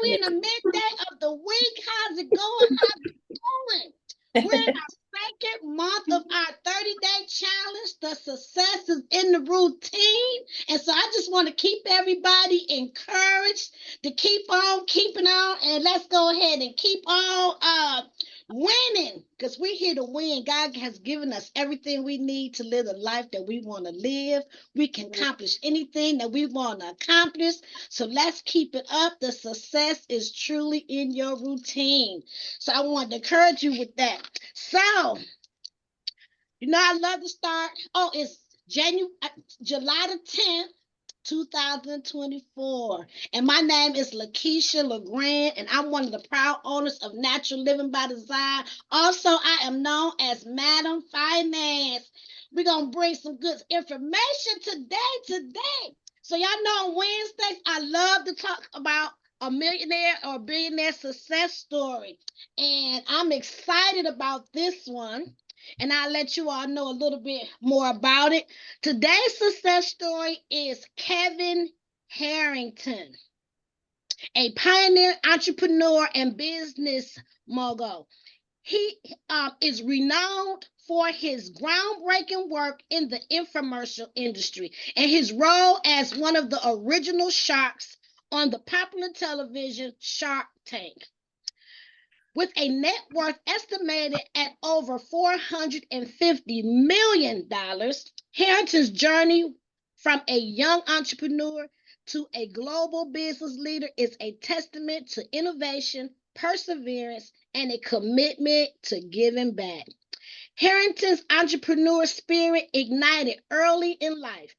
We in the midday of the week. How's it going? How's it going? We're in our second month of our 30-day challenge. The success is in the routine. And so I just want to keep everybody encouraged to keep on keeping on. And let's go ahead and keep on winning, because we're here to win. God has given us everything we need to live the life that we want to live. We can accomplish anything that we want to accomplish. So let's keep it up. The success is truly in your routine. So I want to encourage you with that. So, I love to start. Oh, it's July the 10th. 2024. And my name is LaKeisha LaGrande, and I'm one of the proud owners of Natural Living by Design. Also, I am known as Madam Finance. We're going to bring some good information today. So y'all know on Wednesdays, I love to talk about a millionaire or billionaire success story. And I'm excited about this one. And I'll let you all know a little bit more about it. Today's success story is Kevin Harrington, a pioneer entrepreneur and business mogul. He is renowned for his groundbreaking work in the infomercial industry and his role as one of the original sharks on the popular television Shark Tank. With a net worth estimated at over $450 million, Harrington's journey from a young entrepreneur to a global business leader is a testament to innovation, perseverance, and a commitment to giving back. Harrington's entrepreneur spirit ignited early in life.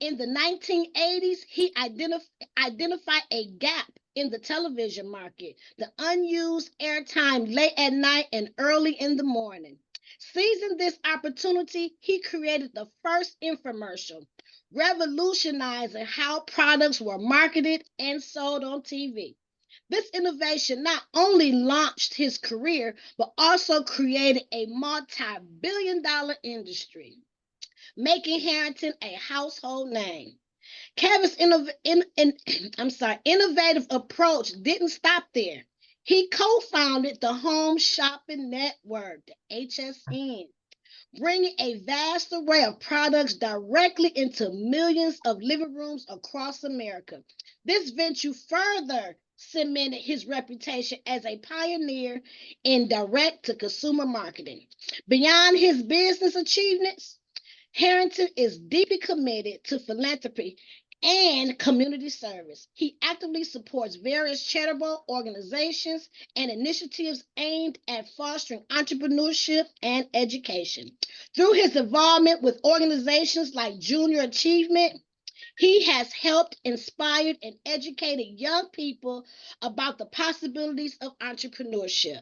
In the 1980s, he identified a gap in the television market, the unused airtime late at night and early in the morning. Seizing this opportunity, he created the first infomercial, revolutionizing how products were marketed and sold on TV. This innovation not only launched his career, but also created a multi-billion-dollar industry, making Harrington a household name. Kevin's innovative approach didn't stop there. He co-founded the Home Shopping Network, the HSN, bringing a vast array of products directly into millions of living rooms across America. This venture further cemented his reputation as a pioneer in direct-to-consumer marketing. Beyond his business achievements, Harrington is deeply committed to philanthropy and community service. He actively supports various charitable organizations and initiatives aimed at fostering entrepreneurship and education. Through his involvement with organizations like Junior Achievement, he has helped inspire and educated young people about the possibilities of entrepreneurship.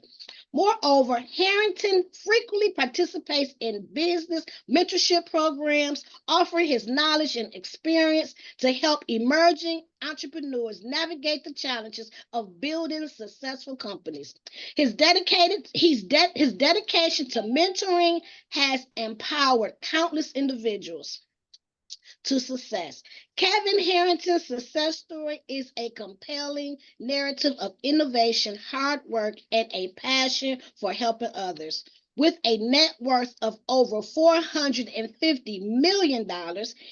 Moreover, Harrington frequently participates in business mentorship programs, offering his knowledge and experience to help emerging entrepreneurs navigate the challenges of building successful companies. His dedication to mentoring has empowered countless individuals to success. Kevin Harrington's success story is a compelling narrative of innovation, hard work, and a passion for helping others. With a net worth of over $450 million,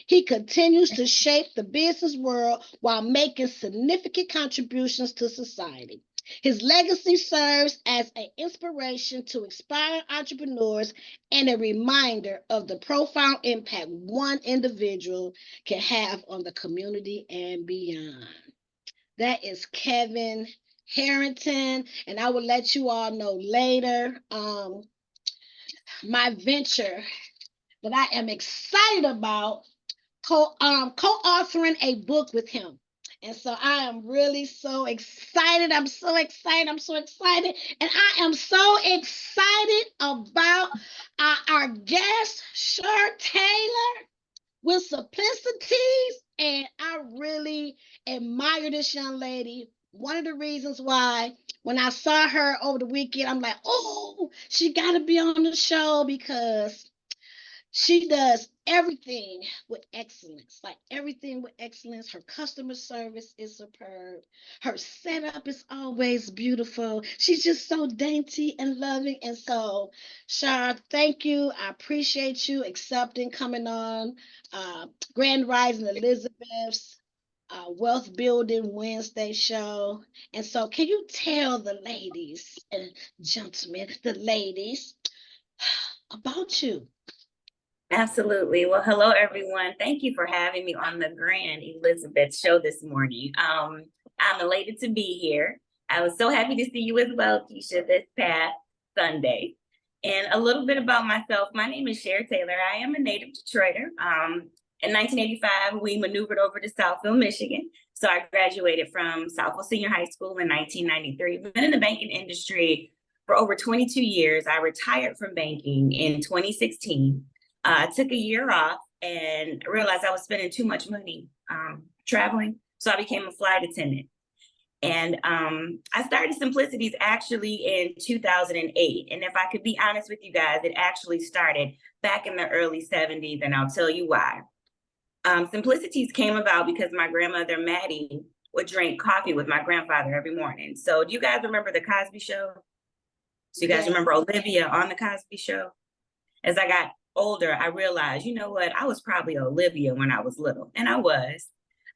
he continues to shape the business world while making significant contributions to society. His legacy serves as an inspiration to inspire entrepreneurs and a reminder of the profound impact one individual can have on the community and beyond. That is Kevin Harrington, and I will let you all know later my venture that I am excited about co-authoring a book with him. And so I am really so excited. I'm so excited. I'm so excited. And I am so excited about our guest, Sher Taylor, with Simplicities. And I really admire this young lady. One of the reasons why when I saw her over the weekend, I'm like, oh, she got to be on the show because she does everything with excellence, like everything with excellence. Her customer service is superb. Her setup is always beautiful. She's just so dainty and loving. And so, Shar, thank you. I appreciate you accepting coming on Grand Rising Elizabeth's Wealth Building Wednesday show. And so, can you tell the ladies and gentlemen, the ladies, about you? Absolutely. Well, hello, everyone. Thank you for having me on the Grand Elizabeth show this morning. I'm elated to be here. I was so happy to see you as well, Keisha, this past Sunday. And a little bit about myself. My name is Sher Taylor. I am a native Detroiter. In 1985, we maneuvered over to Southfield, Michigan. So I graduated from Southfield Senior High School in 1993. I've been in the banking industry for over 22 years. I retired from banking in 2016. I took a year off and realized I was spending too much money traveling. So I became a flight attendant. And I started Simplicities actually in 2008. And if I could be honest with you guys, it actually started back in the early 70s, and I'll tell you why. Simplicities came about because my grandmother, Maddie, would drink coffee with my grandfather every morning. So do you guys remember The Cosby Show? So you guys remember Olivia on The Cosby Show? As I got older, I realized, you know what, I was probably Olivia when I was little, and I was.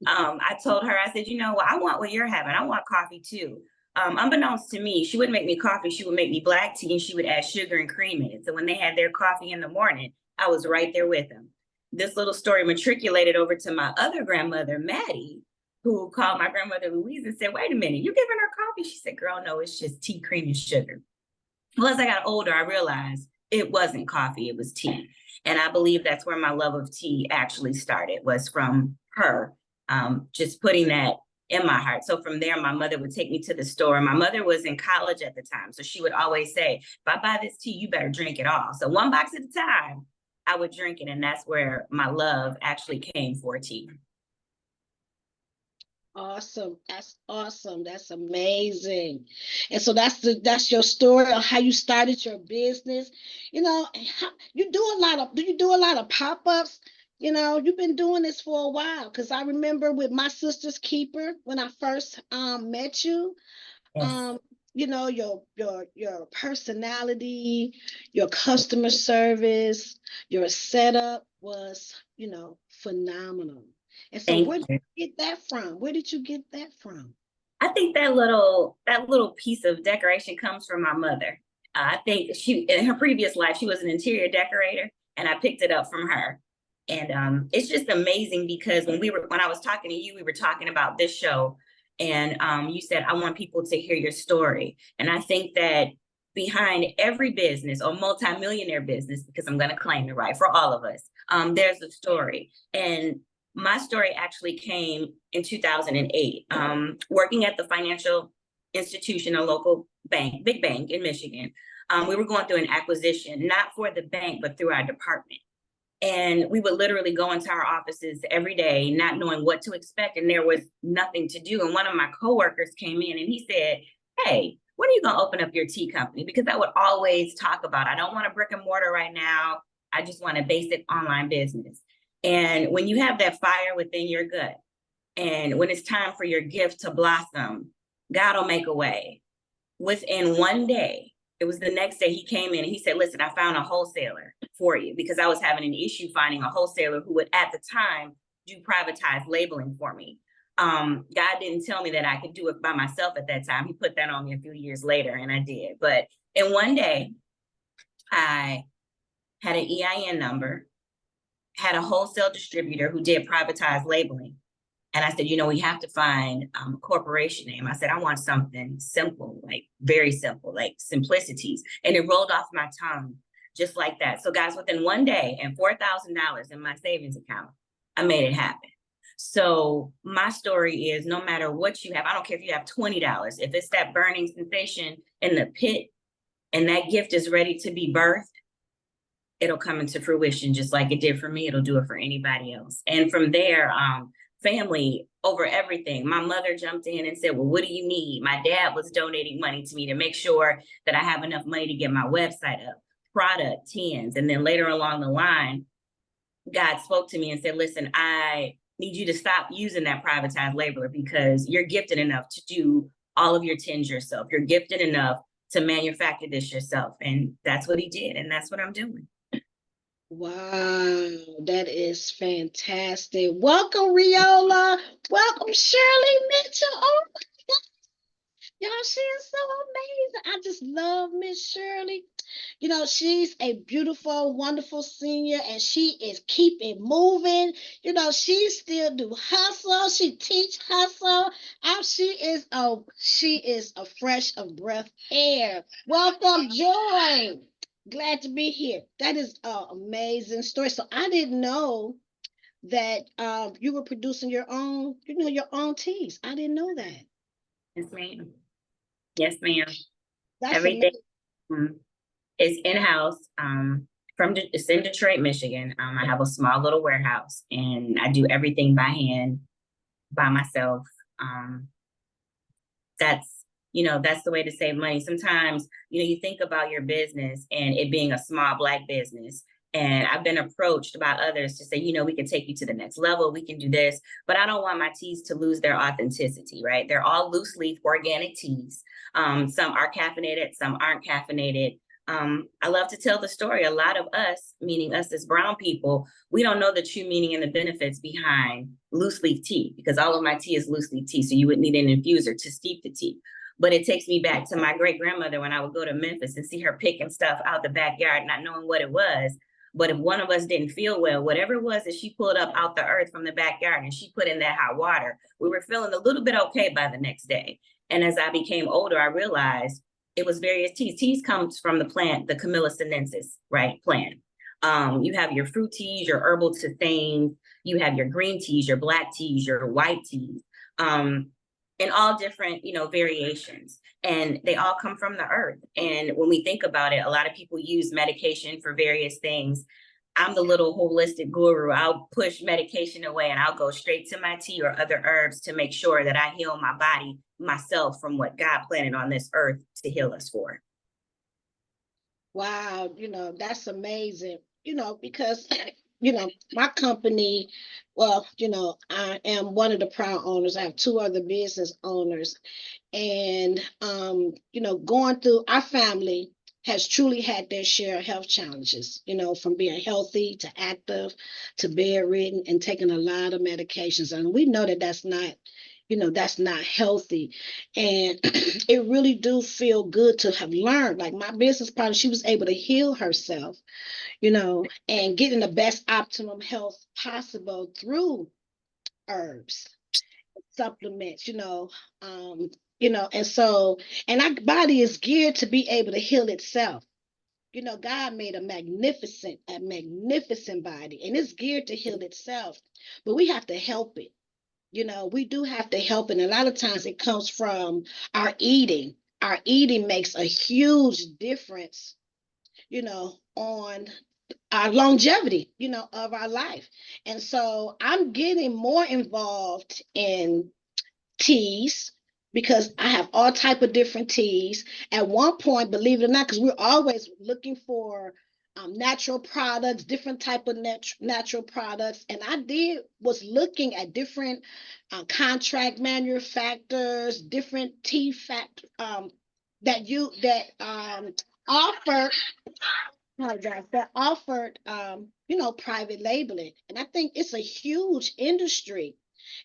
I told her, I said, you know what, I want what you're having. I want coffee too. Unbeknownst to me, she wouldn't make me coffee. She would make me black tea, and she would add sugar and cream in it. So when they had their coffee in the morning, I was right there with them. This little story matriculated over to my other grandmother, Maddie, who called my grandmother Louise and said, wait a minute, you're giving her coffee? She said, girl, no, it's just tea, cream, and sugar. Well, as I got older, I realized it wasn't coffee, it was tea. And I believe that's where my love of tea actually started, was from her, just putting that in my heart. So from there, my mother would take me to the store. My mother was in college at the time, so she would always say, if I buy this tea, you better drink it all. So one box at a time, I would drink it, and that's where my love actually came for tea. Awesome. That's awesome. That's amazing. And so that's your story on how you started your business. You know, you do you do a lot of pop-ups? You know, you've been doing this for a while, because I remember with my sister's keeper when I first met you. Yes. You know, your personality, your customer service, your setup was, phenomenal. And so Thank where did you. you get that from? Where did you get that from? I think that little piece of decoration comes from my mother. I think she, in her previous life, she was an interior decorator, and I picked it up from her. And it's just amazing because when I was talking to you, we were talking about this show, and you said, I want people to hear your story. And I think that behind every business or multimillionaire business, because I'm going to claim it, right, for all of us, there's a story. And my story actually came in 2008, working at the financial institution, a local bank, big bank in Michigan. We were going through an acquisition, not for the bank, but through our department. And we would literally go into our offices every day, not knowing what to expect. And there was nothing to do. And one of my coworkers came in and he said, hey, when are you going to open up your tea company? Because I would always talk about, I don't want a brick and mortar right now. I just want a basic online business. And when you have that fire within your gut, and when it's time for your gift to blossom, God will make a way. Within one day, it was the next day, he came in and he said, listen, I found a wholesaler for you, because I was having an issue finding a wholesaler who would at the time do privatized labeling for me. God didn't tell me that I could do it by myself at that time. He put that on me a few years later, and I did. But in one day, I had an EIN number, had a wholesale distributor who did privatized labeling. And I said, we have to find a corporation name. I said, I want something simple, like very simple, like Simplicities. And it rolled off my tongue just like that. So guys, within one day and $4,000 in my savings account, I made it happen. So my story is, no matter what you have, I don't care if you have $20, if it's that burning sensation in the pit and that gift is ready to be birthed, it'll come into fruition just like it did for me. It'll do it for anybody else. And from there, family over everything. My mother jumped in and said, well, what do you need? My dad was donating money to me to make sure that I have enough money to get my website up, product, tins. And then later along the line, God spoke to me and said, listen, I need you to stop using that privatized labeler because you're gifted enough to do all of your tins yourself. You're gifted enough to manufacture this yourself. And that's what he did. And that's what I'm doing. Wow, that is fantastic. Welcome, Riola. Welcome, Shirley Mitchell. Oh my God. Y'all, she is so amazing. I just love Miss Shirley. You know, she's a beautiful, wonderful senior, and she is keeping moving. You know, she still do hustle. She teach hustle. She is a fresh of breath air. Welcome, Joy. Glad to be here. That is an amazing story. So I didn't know that you were producing your own, your own teas. I didn't know that. Yes, ma'am. Yes, ma'am. That's Everything amazing. is in-house. It's in Detroit, Michigan. I have a small little warehouse and I do everything by hand, by myself. That's that's the way to save money. Sometimes, you think about your business and it being a small Black business. And I've been approached by others to say, we can take you to the next level. We can do this, but I don't want my teas to lose their authenticity, right? They're all loose leaf organic teas. Some are caffeinated, some aren't caffeinated. I love to tell the story. A lot of us, meaning us as brown people, we don't know the true meaning and the benefits behind loose leaf tea because all of my tea is loose leaf tea. So you would need an infuser to steep the tea. But it takes me back to my great grandmother when I would go to Memphis and see her picking stuff out the backyard, not knowing what it was. But if one of us didn't feel well, whatever it was that she pulled up out the earth from the backyard and she put in that hot water, we were feeling a little bit okay by the next day. And as I became older, I realized it was various teas. Teas comes from the plant, the Camellia sinensis, right, plant. You have your fruit teas, your herbal tisanes, you have your green teas, your Black teas, your white teas, and all different, variations. And they all come from the earth. And when we think about it, a lot of people use medication for various things. I'm the little holistic guru. I'll push medication away and I'll go straight to my tea or other herbs to make sure that I heal my body myself from what God planted on this earth to heal us for. Wow, that's amazing. Because my company, well, I am one of the proud owners. I have two other business owners. And going through our family has truly had their share of health challenges, from being healthy to active to bedridden and taking a lot of medications. And we know that that's not healthy. And it really do feel good to have learned. Like my business partner, she was able to heal herself, and getting the best optimum health possible through herbs, supplements, and so, and our body is geared to be able to heal itself. God made a magnificent body, and it's geared to heal itself, but we have to help it. We do have to help, and a lot of times it comes from our eating. Our eating makes a huge difference, on our longevity, of our life. And so I'm getting more involved in teas because I have all type of different teas. At one point, believe it or not, because we're always looking for natural products, different type of natural products, and was looking at different contract manufacturers, different tea that offer that offered private labeling, and I think it's a huge industry.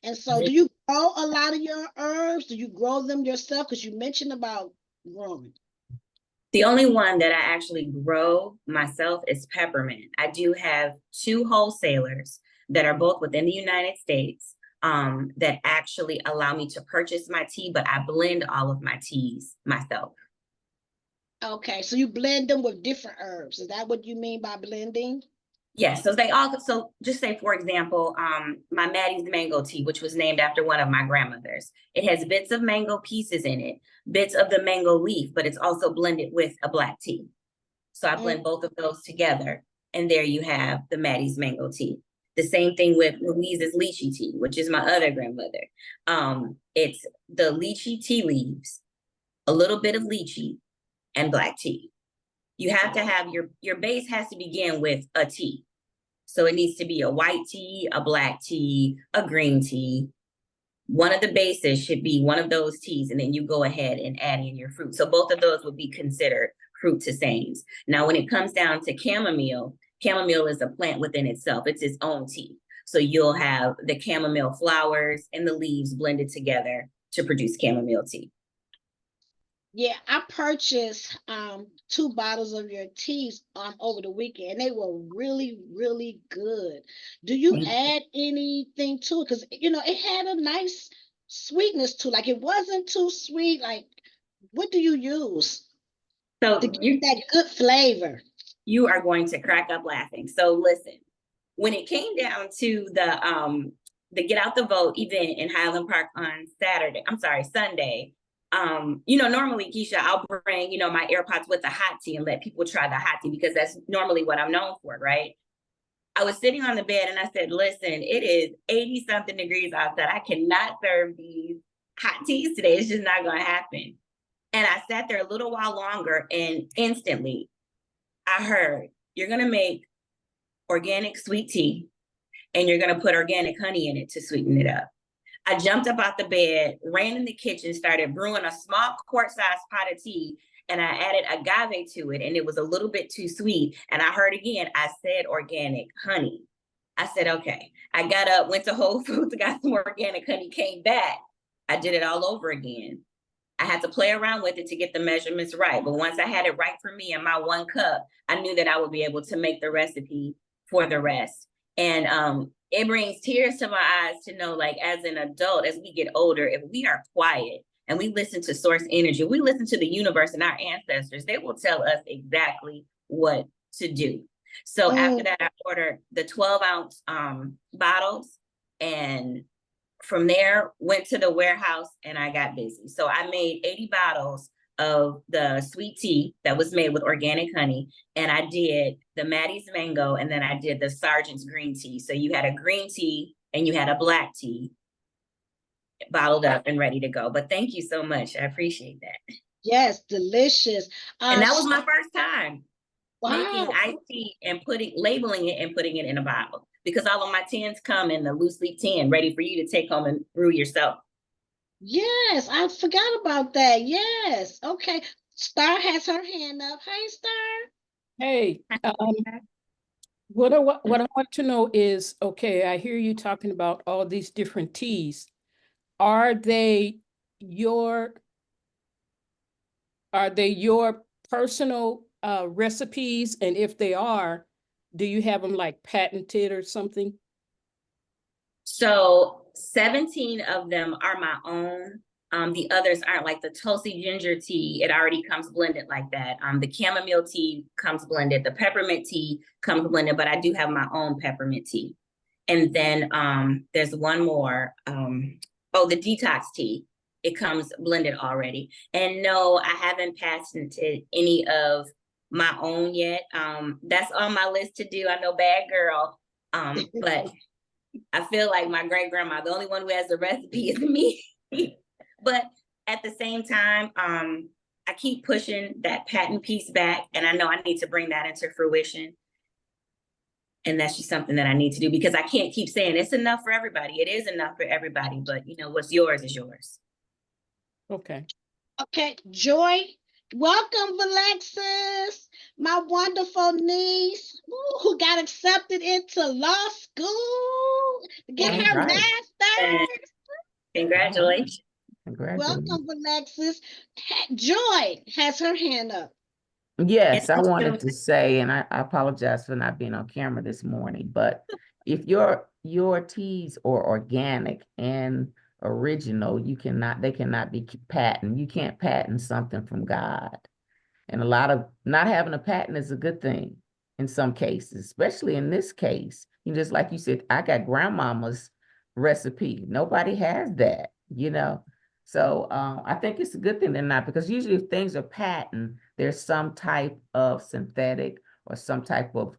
And so, do you grow a lot of your herbs? Do you grow them yourself? Because you mentioned about growing. The only one that I actually grow myself is peppermint. I do have two wholesalers that are both within the United States that actually allow me to purchase my tea, but I blend all of my teas myself. Okay, so you blend them with different herbs. Is that what you mean by blending? Yes, so just say, for example, my Maddie's mango tea, which was named after one of my grandmothers. It has bits of mango pieces in it, bits of the mango leaf, but it's also blended with a Black tea. So I blend both of those together, and there you have the Maddie's mango tea. The same thing with Louise's lychee tea, which is my other grandmother. It's the lychee tea leaves, a little bit of lychee, and Black tea. You have to have your base has to begin with a tea. So it needs to be a white tea, a black tea, a green tea. One of the bases should be one of those teas, and then you go ahead and add in your fruit. So both of those would be considered fruit tisanes. Now, when it comes down to chamomile, chamomile is a plant within itself. It's its own tea. So you'll have the chamomile flowers and the leaves blended together to produce chamomile tea. Yeah, I purchased 2 bottles of your teas over the weekend. They were really, really good. Do you add anything to it? Because it had a nice sweetness to it. Like it wasn't too sweet. Like, what do you use So to get that good flavor? You are going to crack up laughing. So listen, when it came down to the Get Out the Vote event in Highland Park on Sunday, normally, Keisha, I'll bring, my AirPods with the hot tea and let people try the hot tea because that's normally what I'm known for, right? I was sitting on the bed and I said, listen, it is 80 something degrees outside. I cannot serve these hot teas today. It's just not going to happen. And I sat there a little while longer and instantly I heard, you're going to make organic sweet tea and you're going to put organic honey in it to sweeten it up. I jumped up out the bed, ran in the kitchen, started brewing a small quart-sized pot of tea, and I added agave to it, and it was a little bit too sweet. And I heard again, I said organic honey. I said, okay. I got up, went to Whole Foods, got some organic honey, came back. I did it all over again. I had to play around with it to get the measurements right. But once I had it right for me in my 1 cup, I knew that I would be able to make the recipe for the rest. And it brings tears to my eyes to know, like, as an adult, as we get older, if we are quiet and we listen to source energy, we listen to the universe and our ancestors, they will tell us exactly what to do. So after that, I ordered the 12-ounce bottles, and from there went to the warehouse and I got busy. So I made 80 bottles of the sweet tea that was made with organic honey. And I did the Maddie's mango, and then I did the Sergeant's green tea. So you had a green tea and you had a black tea bottled up and ready to go. But thank you so much. I appreciate that. Yes, delicious. And that was my first time making Wow. iced tea and labeling it and putting it in a bottle, because all of my tins come in the loose leaf tin ready for you to take home and brew yourself. Yes, I forgot about that. Yes. Okay. Star has her hand up. Hey, Star. Hey, what I want to know is, okay, I hear you talking about all these different teas. Are they your personal recipes? And if they are, do you have them like patented or something? So 17 of them are my own. The others aren't. Like the Tulsi ginger tea, it already comes blended like that. The chamomile tea comes blended. The peppermint tea comes blended, but I do have my own peppermint tea. And then there's one more. The detox tea. It comes blended already. And no, I haven't patented any of my own yet. That's on my list to do. I know, bad girl. But I feel like my great grandma, the only one who has the recipe is me. But at the same time, I keep pushing that patent piece back, and I know I need to bring that into fruition. And that's just something that I need to do, because I can't keep saying it's enough for everybody. It is enough for everybody, but what's yours is yours. Okay. Okay, Joy. Welcome, Alexis, my wonderful niece who got accepted into law school to get her master's. Congratulations. Welcome, Alexis. Joy has her hand up. Yes, I wanted to say, and I apologize for not being on camera this morning, but if your teas are organic and original, they cannot be patent. You can't patent something from God. And a lot of not having a patent is a good thing in some cases, especially in this case. Just like you said, I got grandmama's recipe. Nobody has that, So I think it's a good thing they're not, because usually if things are patent, there's some type of synthetic or some type of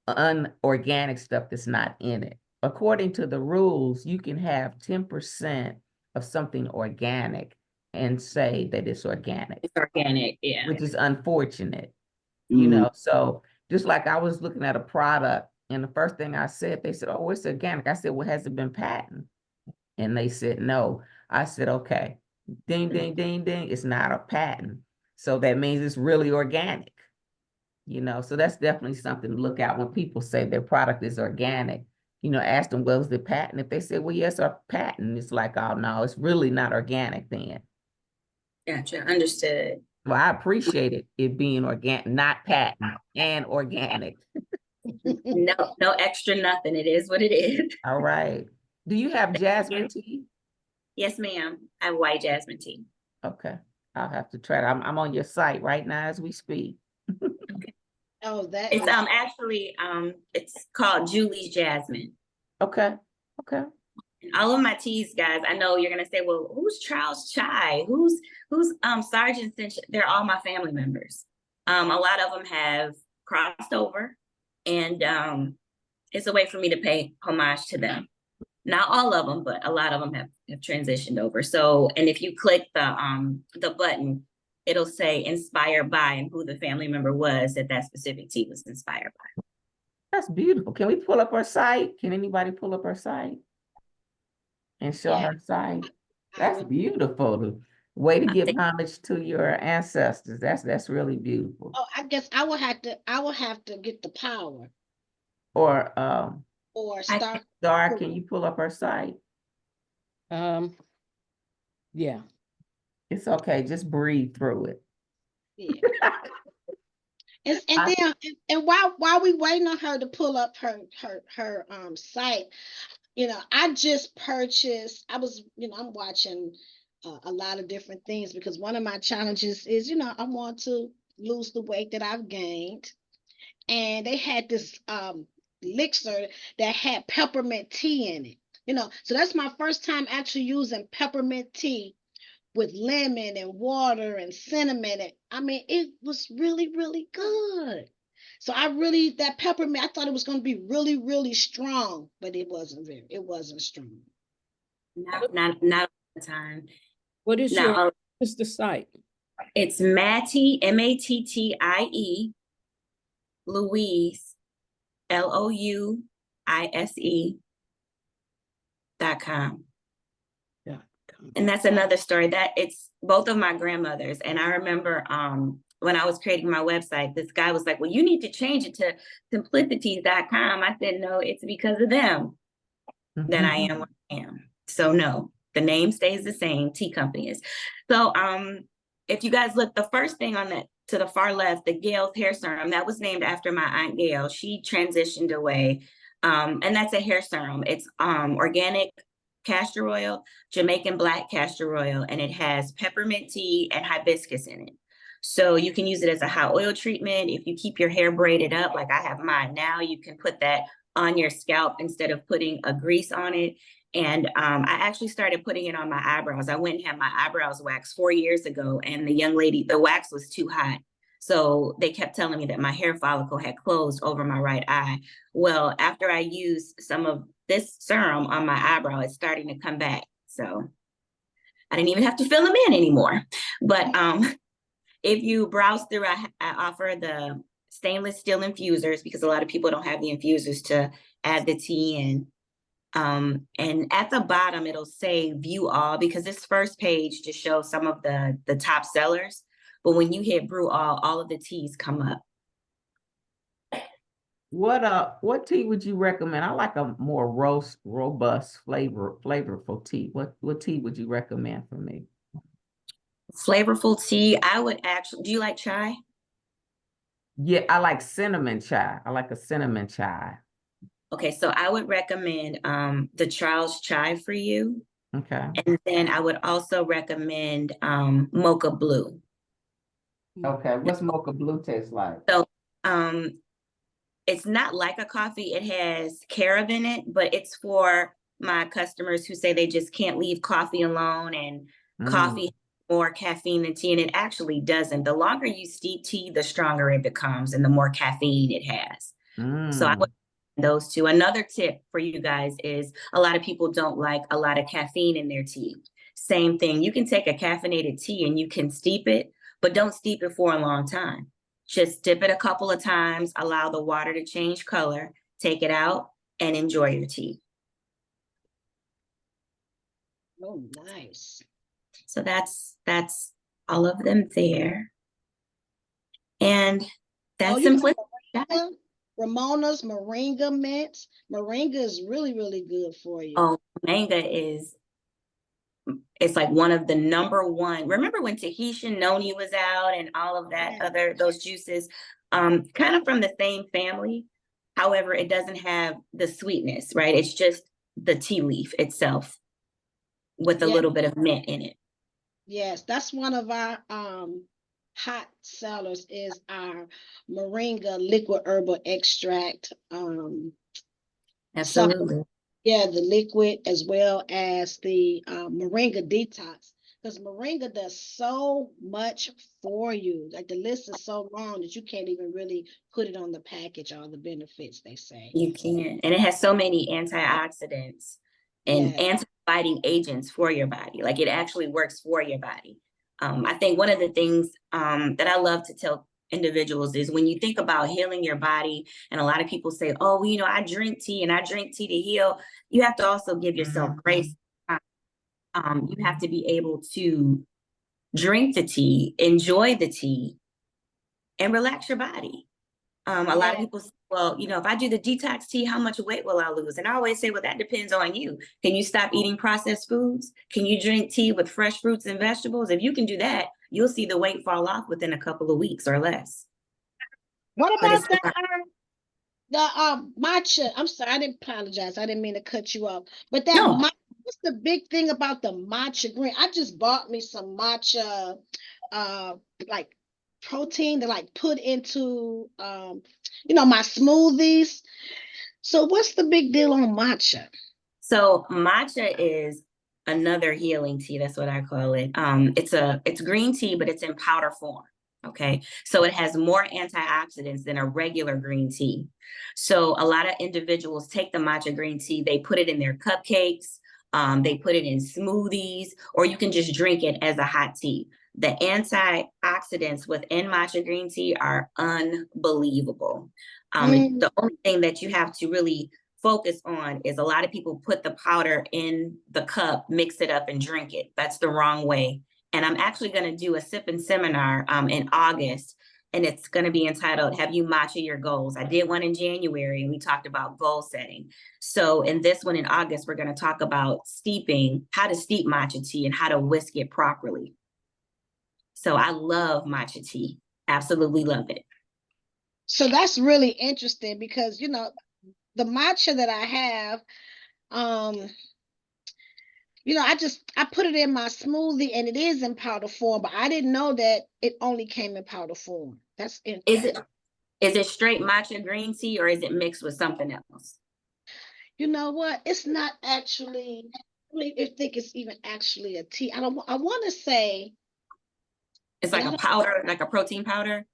unorganic stuff that's not in it. According to the rules, you can have 10% of something organic and say that it's organic. It's organic, yeah. Which is unfortunate, Mm-hmm. So just like I was looking at a product And the first thing I said, they said, oh, it's organic. I said, well, has it been patented? And they said, no. I said, okay, ding, ding, ding, ding. It's not a patent. So that means it's really organic, so that's definitely something to look out when people say their product is organic. Ask them, well, is the patent? If they say, well, yes, our patent, it's like, oh, no, it's really not organic then. Gotcha. Understood. Well, I appreciate it being organic, not patent and organic. No, no extra nothing. It is what it is. All right. Do you have jasmine tea? Yes, ma'am. I have white jasmine tea. Okay. I'll have to try it. I'm on your site right now as we speak. Oh, that It's is actually it's called Julie's Jasmine. Okay. Okay. All of my teas, guys, I know you're gonna say, well, who's Charles Chai? Who's Sergeant Cinch? They're all my family members. A lot of them have crossed over, and it's a way for me to pay homage to them. Not all of them, but a lot of them have transitioned over. So, and if you click the button, it'll say inspired by and who the family member was that specific tea was inspired by. That's beautiful. Can we pull up her site? Can anybody pull up her site and show her site? That's beautiful. The way to give homage to your ancestors. That's really beautiful. Oh, I guess I will have to get the power. Or start. Star, can you pull up her site? Yeah. It's okay. Just breathe through it. Yeah. and while we waiting on her to pull up her site, I just purchased. I'm watching a lot of different things because one of my challenges is, I want to lose the weight that I've gained, and they had this elixir that had peppermint tea in it. So that's my first time actually using peppermint tea with lemon and water and cinnamon. It was really, really good. So that peppermint, I thought it was going to be really, really strong, but it wasn't strong. Not all the time. What is what's the site? It's Mattie, Mattie, Louise, LOUISE.com. Yeah. And that's another story that it's both of my grandmothers. And I remember when I was creating my website, this guy was like, well, you need to change it to simplicities.com. I said, no, it's because of them that I am what I am. So no, the name stays the same, tea company is. So if you guys look, the first thing on that to the far left, the Gail's hair serum, that was named after my Aunt Gail. She transitioned away. And that's a hair serum. It's organic castor oil, Jamaican black castor oil, and it has peppermint tea and hibiscus in it. So you can use it as a hot oil treatment. If you keep your hair braided up, like I have mine now, you can put that on your scalp instead of putting a grease on it. And I actually started putting it on my eyebrows. I went and had my eyebrows waxed 4 years ago, and the young lady, the wax was too hot. So they kept telling me that my hair follicle had closed over my right eye. Well, after I used some of this serum on my eyebrow, it's starting to come back. So I didn't even have to fill them in anymore. But if you browse through, I offer the stainless steel infusers because a lot of people don't have the infusers to add the tea in. And at the bottom, it'll say view all because this first page just shows some of the top sellers. But when you hit brew all of the teas come up. What tea would you recommend? I like a more robust, flavorful tea. What tea would you recommend for me? Flavorful tea, I would actually, do you like chai? Yeah, I like cinnamon chai. I like a cinnamon chai. Okay, so I would recommend the Charles Chai for you. Okay. And then I would also recommend Mocha Blue. Okay, what's Mocha Blue taste like? So it's not like a coffee. It has carob in it, but it's for my customers who say they just can't leave coffee alone, and coffee has more caffeine than tea, and it actually doesn't. The longer you steep tea, the stronger it becomes and the more caffeine it has. So I would those two. Another tip for you guys is a lot of people don't like a lot of caffeine in their tea. Same thing. You can take a caffeinated tea and you can steep it, but don't steep it for a long time. Just dip it a couple of times, allow the water to change color, take it out, and enjoy your tea. Oh, nice. So that's all of them there. And that's Simplici. Ramona's Moringa mints. Moringa is really, really good for you. Oh, Moringa it's like one of the #1. Remember when Tahitian noni was out and all of that those juices, kind of from the same family. However, it doesn't have the sweetness, right? It's just the tea leaf itself with a little bit of mint in it. Yes, that's one of our hot sellers is our Moringa liquid herbal extract. Absolutely. Yeah, the liquid as well as the Moringa detox, because Moringa does so much for you. Like the list is so long that you can't even really put it on the package, all the benefits they say. You can. And it has so many antioxidants and anti-fighting agents for your body. Like it actually works for your body. I think one of the things that I love to tell individuals is when you think about healing your body, and a lot of people say, oh, well, you know, I drink tea and I drink tea to heal. You have to also give yourself grace. You have to be able to drink the tea, enjoy the tea, and relax your body. A lot of people say, well, you know, if I do the detox tea, how much weight will I lose? And I always say, well, that depends on you. Can you stop eating processed foods? Can you drink tea with fresh fruits and vegetables? If you can do that, you'll see the weight fall off within a couple of weeks or less. What about the matcha? I'm sorry, I didn't apologize. I didn't mean to cut you off. But that matcha, what's the big thing about the matcha green? I just bought me some matcha like protein to like put into you know, my smoothies. So what's the big deal on matcha? So matcha is another healing tea. That's what I call it. It's green tea, but it's in powder form. Okay. So it has more antioxidants than a regular green tea. So a lot of individuals take the matcha green tea, they put it in their cupcakes, they put it in smoothies, or you can just drink it as a hot tea. The antioxidants within matcha green tea are unbelievable. The only thing that you have to really focus on is a lot of people put the powder in the cup, mix it up and drink it. That's the wrong way. And I'm actually going to do a sipping seminar in August, and it's going to be entitled, Have You Matcha Your Goals? I did one in January and we talked about goal setting. So in this one in August, we're going to talk about steeping, how to steep matcha tea and how to whisk it properly. So I love matcha tea. Absolutely love it. So that's really interesting because, you know, the matcha that I have, you know, I put it in my smoothie and it is in powder form, but I didn't know that it only came in powder form. That's interesting. Is it straight matcha green tea or is it mixed with something else? You know what? It's not actually, I think it's even actually a tea. I want to say. It's like a powder, like a protein powder?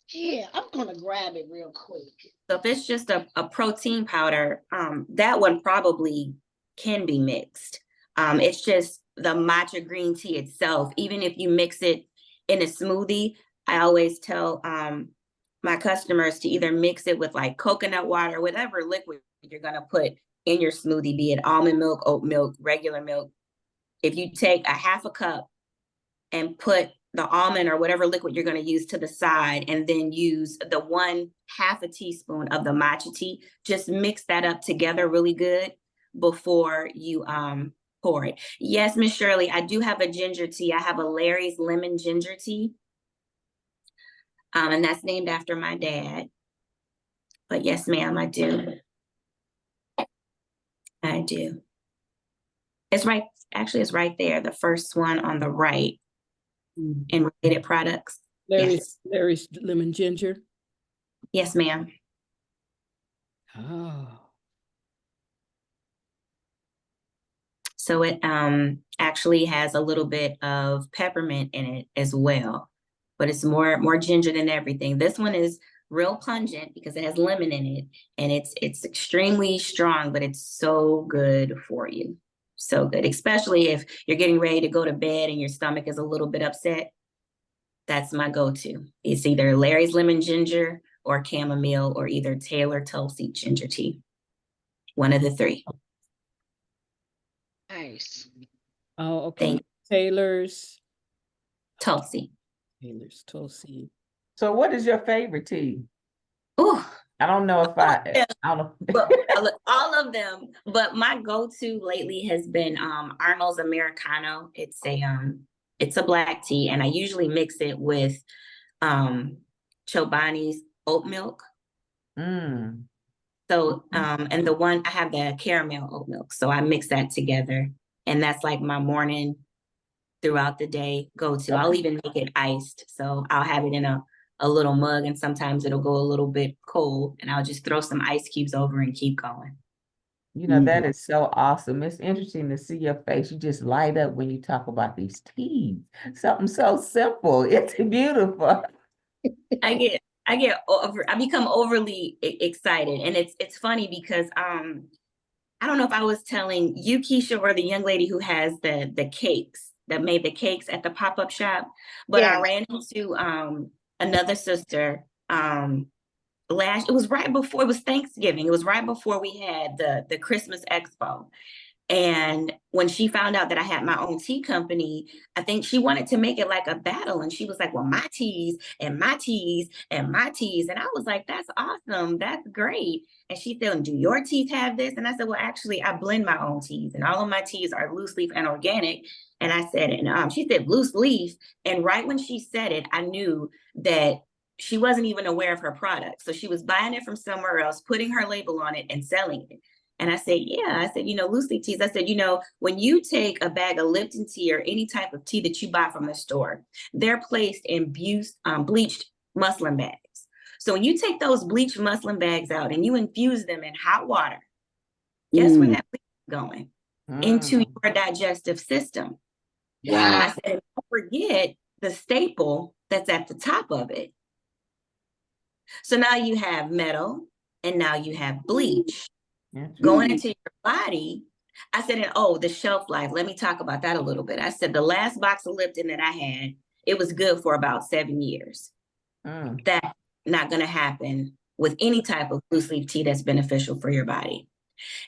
Yeah, I'm going to grab it real quick. So if it's just a protein powder, that one probably can be mixed. It's just the matcha green tea itself. Even if you mix it in a smoothie, I always tell my customers to either mix it with like coconut water, whatever liquid you're going to put in your smoothie, be it almond milk, oat milk, regular milk. If you take a half a cup and put the almond or whatever liquid you're going to use to the side, and then use the 1/2 teaspoon of the matcha tea, just mix that up together really good before you pour it. Yes, Miss Shirley, I do have a ginger tea. I have a Larry's lemon ginger tea. And that's named after my dad. But yes, ma'am, I do. I do. It's right, actually it's right there, the first one on the right. In related products. Larry's lemon ginger. Yes, ma'am. Oh. So it actually has a little bit of peppermint in it as well, but it's more ginger than everything. This one is real pungent because it has lemon in it, and it's extremely strong, but it's so good for you. So good, especially if you're getting ready to go to bed and your stomach is a little bit upset. That's my go-to. It's either Larry's lemon ginger or chamomile or either Taylor Tulsi ginger tea. One of the three. Nice. Oh, okay. Thank Taylor's Tulsi. Tulsi. So what is your favorite tea? Oh, I don't know if I don't know. well, all of them, but my go-to lately has been Arnold's Americano. It's a black tea, and I usually mix it with Chobani's oat milk. Mm. So and the one I have the caramel oat milk, so I mix that together, and that's like my morning throughout the day go-to. I'll even make it iced, so I'll have it in a little mug, and sometimes it'll go a little bit cold, and I'll just throw some ice cubes over and keep going. You know, that is so awesome. It's interesting to see your face. You just light up when you talk about these teas. Something so simple. It's beautiful. I become overly excited, and it's funny because I don't know if I was telling you, Keisha, or the young lady who has the cakes that made the cakes at the pop-up shop, but I ran into another sister it was right before, it was Thanksgiving. It was right before we had the Christmas Expo. And when she found out that I had my own tea company, I think she wanted to make it like a battle. And she was like, well, my teas and my teas and my teas. And I was like, that's awesome. That's great. And she said, do your teas have this? And I said, well, actually, I blend my own teas, and all of my teas are loose leaf and organic. And I said, and she said, loose leaf. And right when she said it, I knew that she wasn't even aware of her product. So she was buying it from somewhere else, putting her label on it and selling it. And I said, yeah, I said, loose leaf teas. I said, when you take a bag of Lipton tea or any type of tea that you buy from the store, they're placed in bleached muslin bags. So when you take those bleached muslin bags out and you infuse them in hot water, guess where that bleach is going? Into your digestive system. Yeah. I said, don't forget the staple that's at the top of it. So now you have metal, and now you have bleach going into your body. I said, and the shelf life, let me talk about that a little bit. I said, the last box of Lipton that I had, it was good for about 7 years. That's not going to happen with any type of loose leaf tea that's beneficial for your body.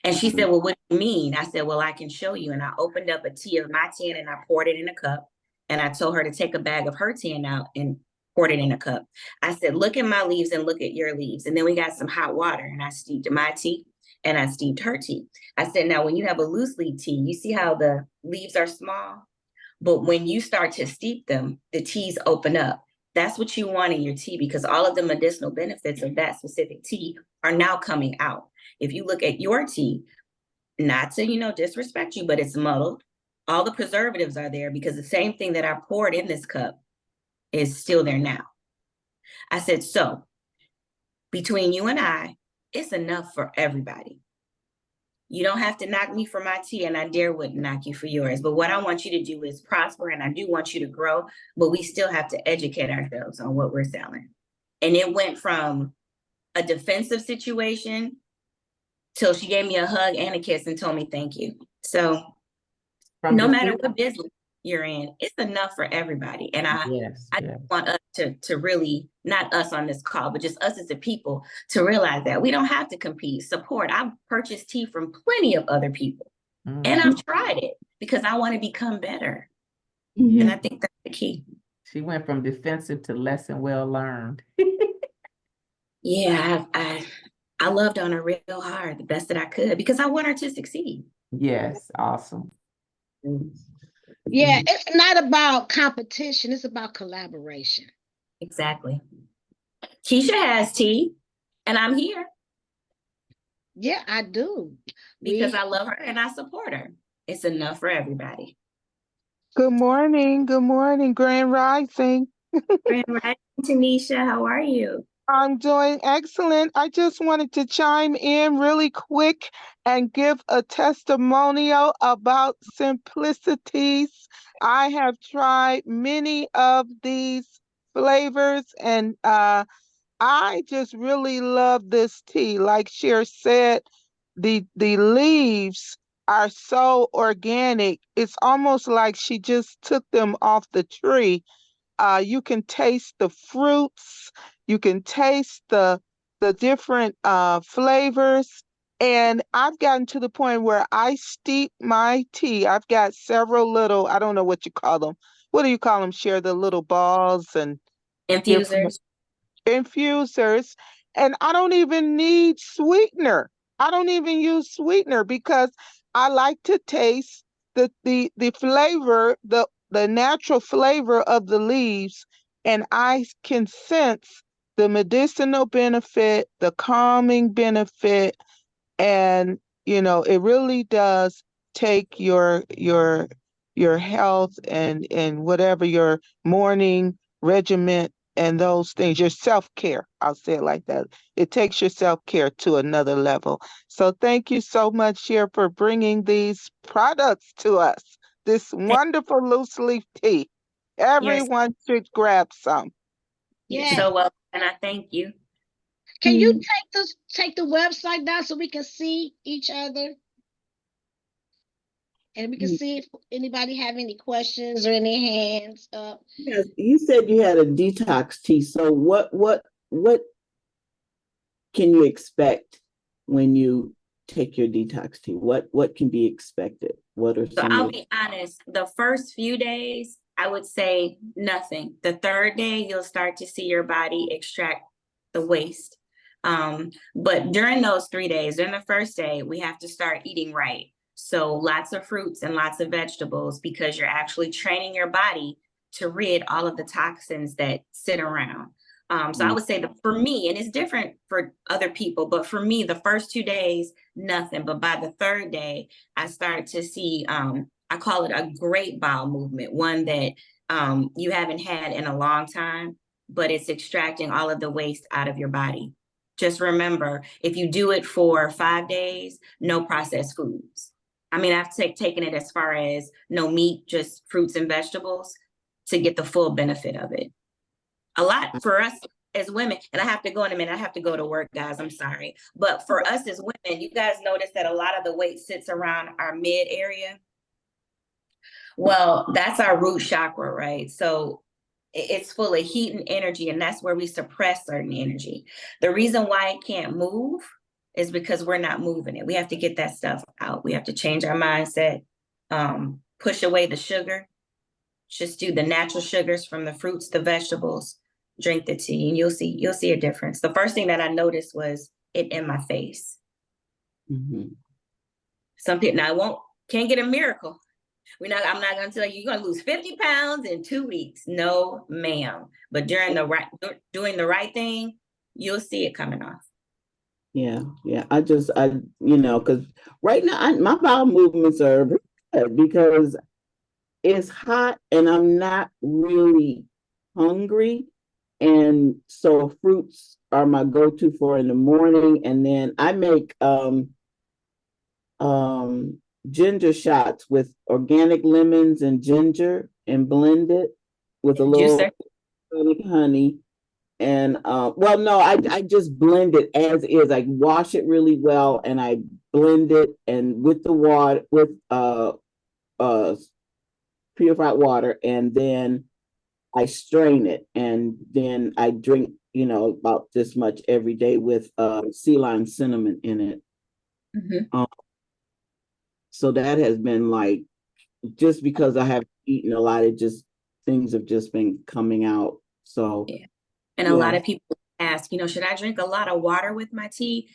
And she said, well, what do you mean? I said, well, I can show you. And I opened up a tea of my tin and I poured it in a cup. And I told her to take a bag of her tin out and poured it in a cup. I said, look at my leaves and look at your leaves. And then we got some hot water, and I steeped my tea and I steeped her tea. I said, now, when you have a loose leaf tea, you see how the leaves are small, but when you start to steep them, the teas open up. That's what you want in your tea, because all of the medicinal benefits of that specific tea are now coming out. If you look at your tea, not to, disrespect you, but it's muddled. All the preservatives are there because the same thing that I poured in this cup is still there now. I said, so between you and I, it's enough for everybody. You don't have to knock me for my tea, and I wouldn't knock you for yours. But what I want you to do is prosper, and I do want you to grow, but we still have to educate ourselves on what we're selling. And it went from a defensive situation till she gave me a hug and a kiss and told me thank you. So no matter what business you're in, it's enough for everybody. And I want us to really, not us on this call, but just us as a people, to realize that we don't have to compete. Support. I've purchased tea from plenty of other people, and I've tried it because I want to become better. And I think that's the key. She went from defensive to lesson well learned. Yeah, I loved on her real hard, the best that I could, because I want her to succeed. Yes, awesome. Yeah, it's not about competition, it's about collaboration. Exactly. Keisha has tea, and I'm here. Yeah, I do. Because I love her and I support her. It's enough for everybody. Good morning. Good morning, Grand Rising. Grand Rising, Tanisha. How are you? I'm doing excellent. I just wanted to chime in really quick and give a testimonial about Simplicities. I have tried many of these flavors, and I just really love this tea. Like Sher said, the leaves are so organic. It's almost like she just took them off the tree. You can taste the fruits. You can taste the different flavors. And I've gotten to the point where I steep my tea. I've got several little, I don't know what you call them. What do you call them? Share the little balls and different Infusers. infusers, and I don't even need sweetener. I don't even use sweetener because I like to taste the flavor, the natural flavor of the leaves, and I can sense the medicinal benefit, the calming benefit, and it really does take your health and whatever your morning regiment and those things, your self-care, I'll say it like that. It takes your self-care to another level. So thank you so much, Cher, for bringing these products to us, this wonderful loose leaf tea. You're Everyone should grab some. Yes. so welcome, and I thank you. Can you take the website down so we can see each other? And we can see if anybody have any questions or any hands up. Yes, you said you had a detox tea. So what can you expect when you take your detox tea? What can be expected? What are So some I'll of be honest, the first few days, I would say nothing. The third day, you'll start to see your body extract the waste. But during those 3 days, during the first day, we have to start eating right. So lots of fruits and lots of vegetables, because you're actually training your body to rid all of the toxins that sit around. So I would say that for me, and it's different for other people, but for me, the first 2 days, nothing. But by the third day, I start to see, I call it a great bowel movement, one that you haven't had in a long time, but it's extracting all of the waste out of your body. Just remember, if you do it for 5 days, no processed foods. I mean, I've taken it as far as no meat, just fruits and vegetables to get the full benefit of it. A lot for us as women, and I have to go in a minute, I have to go to work, guys, I'm sorry. But for us as women, you guys notice that a lot of the weight sits around our mid area. Well, that's our root chakra, right? So it's full of heat and energy, and that's where we suppress certain energy. The reason why it can't move is because we're not moving it. We have to get that stuff out. We have to change our mindset, push away the sugar, just do the natural sugars from the fruits, the vegetables, drink the tea, and you'll see a difference. The first thing that I noticed was it in my face. Some people, now can't get a miracle. I'm not gonna tell you you're gonna lose 50 pounds in 2 weeks. No, ma'am. But doing the right thing, you'll see it coming off. Yeah. Because right now my bowel movements are good because it's hot and I'm not really hungry. And so fruits are my go-to for in the morning. And then I make ginger shots with organic lemons and ginger and blend it with a little honey. And well, no, I just blend it as is. I wash it really well and I blend it, and with the water, with purified water, and then I strain it, and then I drink, about this much every day with sea lime cinnamon in it. So that has been like, just because I have eaten a lot, things have just been coming out. So yeah. And a lot of people ask, should I drink a lot of water with my tea?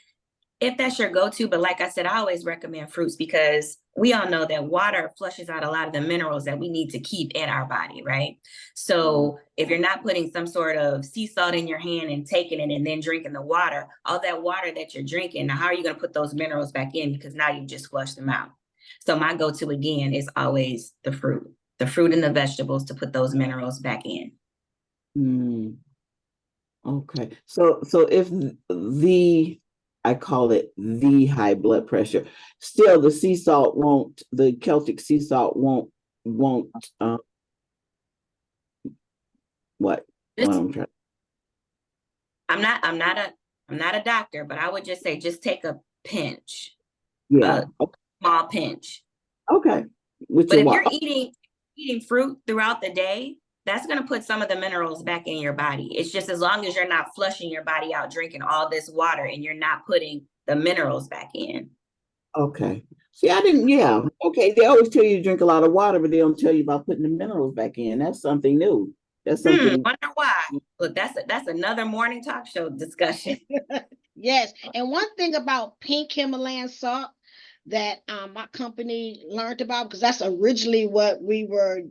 If that's your go-to, but like I said, I always recommend fruits because we all know that water flushes out a lot of the minerals that we need to keep in our body, right? So if you're not putting some sort of sea salt in your hand and taking it and then drinking the water, all that water that you're drinking, now how are you going to put those minerals back in? Because now you just flushed them out. So my go-to again is always the fruit and the vegetables to put those minerals back in. Okay. So if I call it the high blood pressure, still the Celtic sea salt won't what I'm trying. I'm not a doctor, but I would just say, just take a pinch. Yeah. Small pinch. Okay. But if you're eating fruit throughout the day, that's going to put some of the minerals back in your body. It's just as long as you're not flushing your body out, drinking all this water, and you're not putting the minerals back in. Okay. See, I didn't, yeah. Okay. They always tell you to drink a lot of water, but they don't tell you about putting the minerals back in. That's something new. That's something. Wonder why. Look, that's another morning talk show discussion. Yes. And one thing about pink Himalayan salt that my company learned about, because that's originally what we were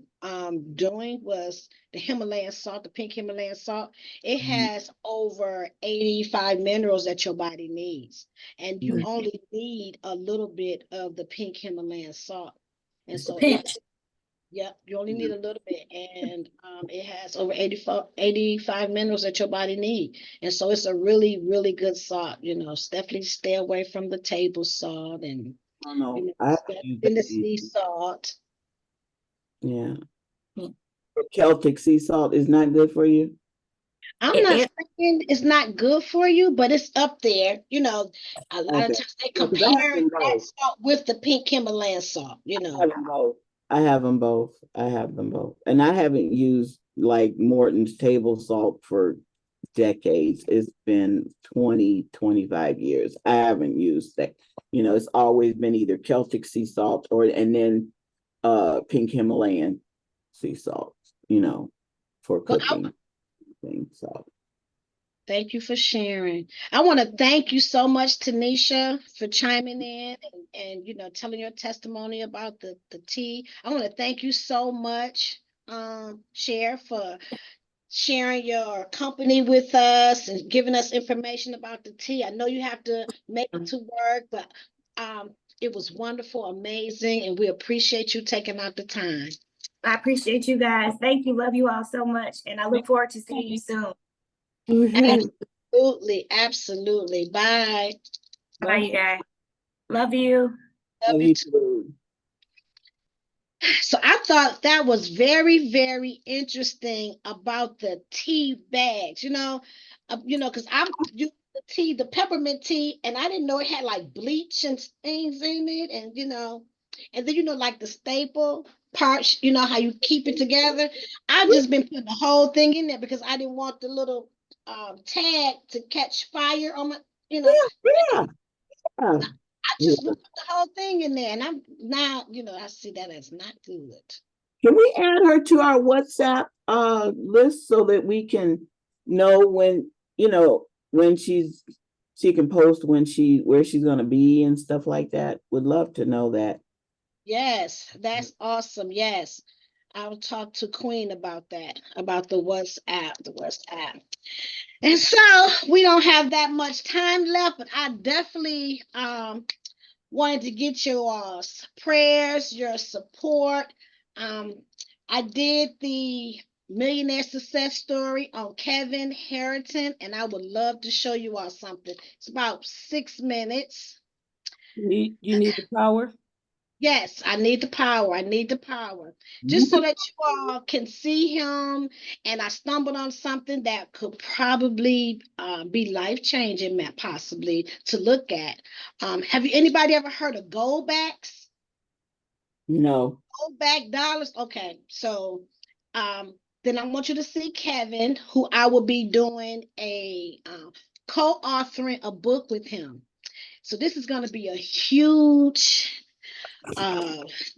doing, was the Himalayan salt, the pink Himalayan salt. It has over 85 minerals that your body needs. And you only need a little bit of the pink Himalayan salt. And It's a so pinch. yep, you only need a little bit, and it has over 85 minerals that your body need. And so it's a really, really good salt. Definitely stay away from the table salt and I don't know. I have to use in the that. sea salt. Yeah. Celtic sea salt is not good for you. I'm not saying it's not good for you, but it's up there. A lot of Okay. times they Yeah, 'cause I have compare them that both. salt with the pink Himalayan salt. I have them both. I have them both. I have them both. And I haven't used like Morton's table salt for decades. It's been 20, 25 years. I haven't used that. It's always been either Celtic sea salt and then pink Himalayan sea salt, for Well, cooking things. So thank you for sharing. I want to thank you so much, Tanisha, for chiming in and telling your testimony about the tea. I want to thank you so much, Cher, for sharing your company with us and giving us information about the tea. I know you have to make it to work, but it was wonderful, amazing, and we appreciate you taking out the time. I appreciate you guys. Thank you. Love you all so much. And I look forward to seeing you soon. Absolutely. Absolutely. Bye. Bye, you guys. Love you. Love you too. So I thought that was very, very interesting about the tea bags, because I'm using the tea, the peppermint tea, and I didn't know it had like bleach and things in it, and then like the staple parts, how you keep it together. I've just been putting the whole thing in there because I didn't want the little tag to catch fire on my, yeah. I just put the whole thing in there, and I'm now, I see that as not good. Can we add her to our WhatsApp list so that we can know when she can post where she's gonna be and stuff like that? Would love to know that. Yes, that's awesome. Yes. I'll talk to Queen about that, about the WhatsApp. And so we don't have that much time left, but I definitely wanted to get your prayers, your support. I did the millionaire success story on Kevin Harrington, and I would love to show you all something. It's about 6 minutes. You need the power? Yes, I need the power. I need the power. Just so that you all can see him. And I stumbled on something that could probably be life-changing, possibly to look at. Have anybody ever heard of gold backs? No. Gold back dollars? Okay. So then I want you to see Kevin, who I will be doing a co-authoring a book with him. So this is going to be a huge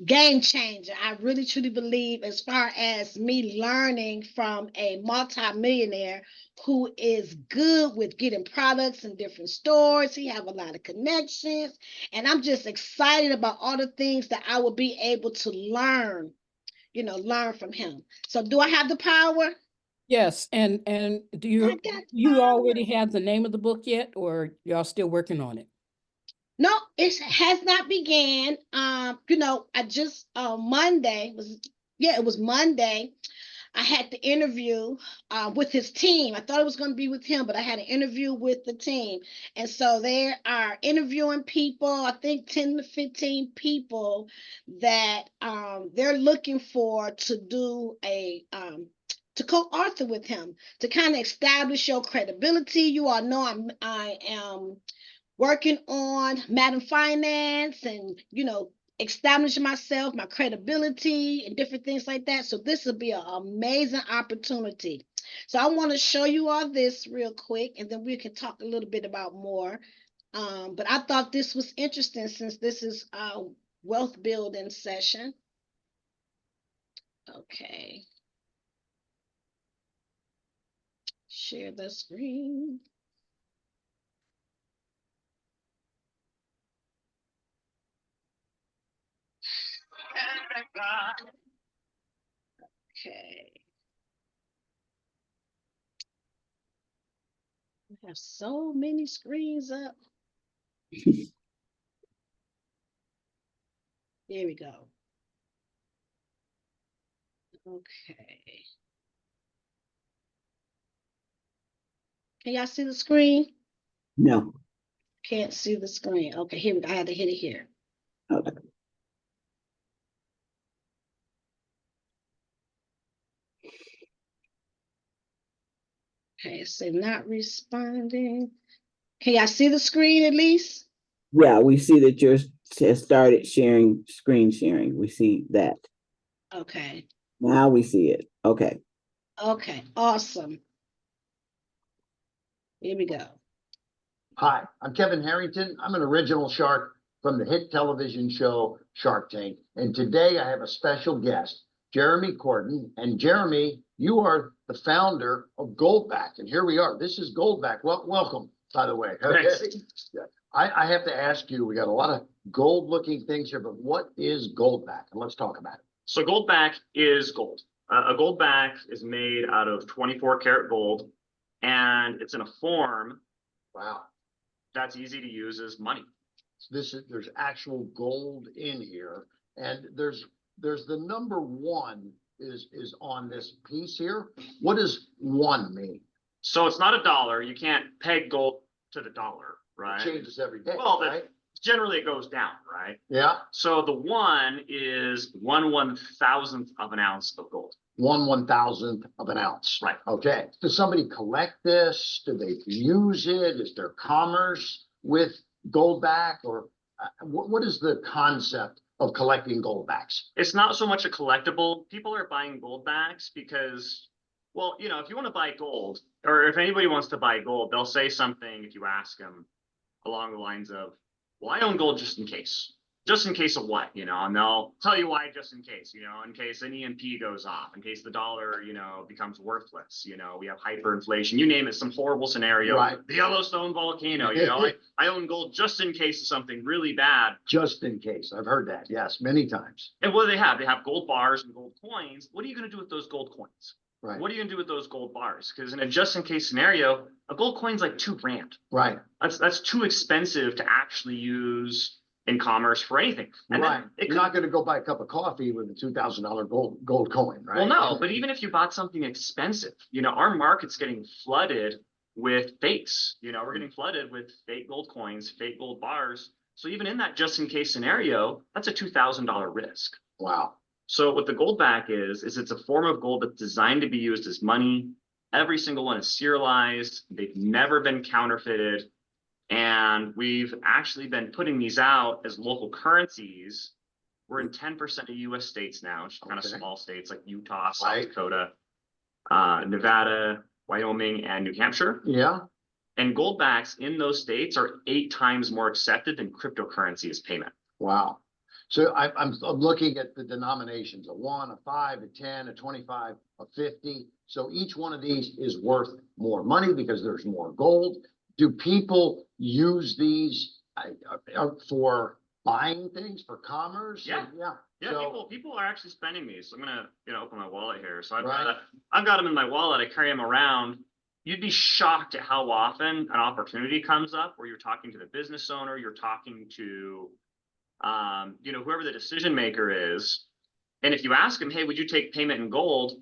game changer. I really truly believe, as far as me learning from a multi-millionaire who is good with getting products in different stores. He have a lot of connections, and I'm just excited about all the things that I will be able to learn from him. So do I have the power? Yes, and do you already have the name of the book yet, or y'all still working on it? No, it has not began. I just Monday it was Monday. I had the interview with his team. I thought it was going to be with him, but I had an interview with the team. And so they are interviewing people, I think 10 to 15 people that they're looking for to do to co-author with him, to kind of establish your credibility. You all know I am working on Madam Finance and, establish myself, my credibility, and different things like that. So this will be an amazing opportunity. So I want to show you all this real quick, and then we can talk a little bit about more. But I thought this was interesting since this is our wealth building session. Okay. Share the screen. Okay. We have so many screens up. Here we go. Okay. Can y'all see the screen? No. Can't see the screen. Okay, here we go. I had to hit it here. Okay. Okay, so not responding. Can y'all see the screen at least? Yeah, we see that you're started sharing, screen sharing. We see that. Okay. Now we see it. Okay. Okay, awesome. Here we go. Hi, I'm Kevin Harrington. I'm an original shark from the hit television show Shark Tank. And today I have a special guest, Jeremy Corden. And Jeremy, you are the founder of Goldback. And here we are. This is Goldback. Well, welcome, by the way. Thanks. Yeah. I have to ask you, we got a lot of gold looking things here, but what is Goldback? And let's talk about it. So Goldback is gold. A Goldback is made out of 24 karat gold, and it's in a form Wow. that's easy to use as money. There's actual gold in here, and there's the number one is on this piece here. What does one mean? So it's not a dollar. You can't peg gold to the dollar, It right? changes every day, Well, right? generally it goes down, right? Yeah, So the one is 1/1000th of an ounce of gold. 1/1000th of an ounce. Right. Okay. Does somebody collect this? Do they use it? Is there commerce with Goldback, or what is the concept of collecting Goldbacks? It's not so much a collectible. People are buying Goldbacks because, well, you know, if you want to buy gold, or if anybody wants to buy gold, they'll say something if you ask them along the lines of, well, I own gold just in case. Just in case of what, you know, and they'll tell you why just in case, you know, in case an EMP goes off, in case the dollar, you know, becomes worthless, you know, we have hyperinflation, you name it, some horrible scenario, Right. the Yellowstone volcano, you know, I own gold just in case of something really bad. Just in case. I've heard that. Yes, many times. And what do they have? They have gold bars and gold coins. What are you going to do with those gold coins? Right. What are you going to do with those gold bars? Because in a just in case scenario, a gold coin's like $2,000. Right. That's too expensive to actually use in commerce for anything. And Right. then You're not going to go buy a cup of coffee with a $2,000 gold coin, right? well, no, but even if you bought something expensive, you know, our market's getting flooded with fakes. You know, we're getting flooded with fake gold coins, fake gold bars. So even in that just in case scenario, that's a $2,000 risk. Wow. So what the Goldback is it's a form of gold that's designed to be used as money. Every single one is serialized. They've never been counterfeited. And we've actually been putting these out as local currencies. We're in 10% of US states now, which are kind of Okay. small states like Utah, South Right. Dakota, Nevada, Wyoming, and New Hampshire. Yeah. And Goldbacks in those states are 8 times more accepted than cryptocurrency as payment. Wow. So I'm looking at the denominations, a 1, a 5, a 10, a 25, a 50. So each one of these is worth more money because there's more gold. Do people use these for buying things, for commerce? Yeah. Yeah. Yeah, So- people are actually spending these. So I'm gonna open my wallet here. So Right. I've got them in my wallet. I carry them around. You'd be shocked at how often an opportunity comes up where you're talking to the business owner, you're talking to you know, whoever the decision maker is. And if you ask them, hey, would you take payment in gold?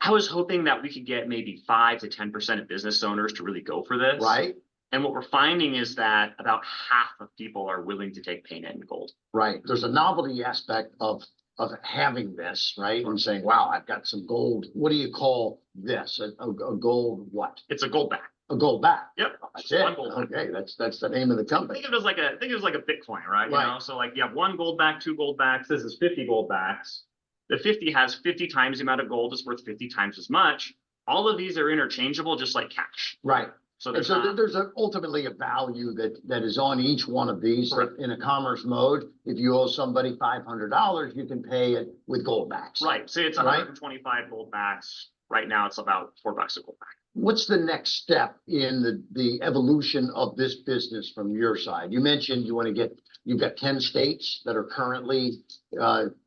I was hoping that we could get maybe 5 to 10% of business owners to really go for this. Right. And what we're finding is that about half of people are willing to take payment in gold. Right. There's a novelty aspect of of having this, right? And saying, wow, I've got some gold. What do you call this? A gold what? It's a gold back. A gold back. Yep. That's Just it. one gold back. Okay, that's the name of the company. Think of it as like a Bitcoin, right? You Right. know, so like you have one gold back, two gold backs. This is 50 gold backs. The 50 has 50 times the amount of gold. It's worth 50 times as much. All of these are interchangeable, just like cash. Right. So And there's ultimately a value that is on each one of these. Right. In a commerce mode. If you owe somebody $500, you can pay it with gold backs. Right. Say it's Right. 125 gold backs. Right now, it's about $4 a gold back. What's the next step in the evolution of this business from your side? You mentioned you've got 10 states that are currently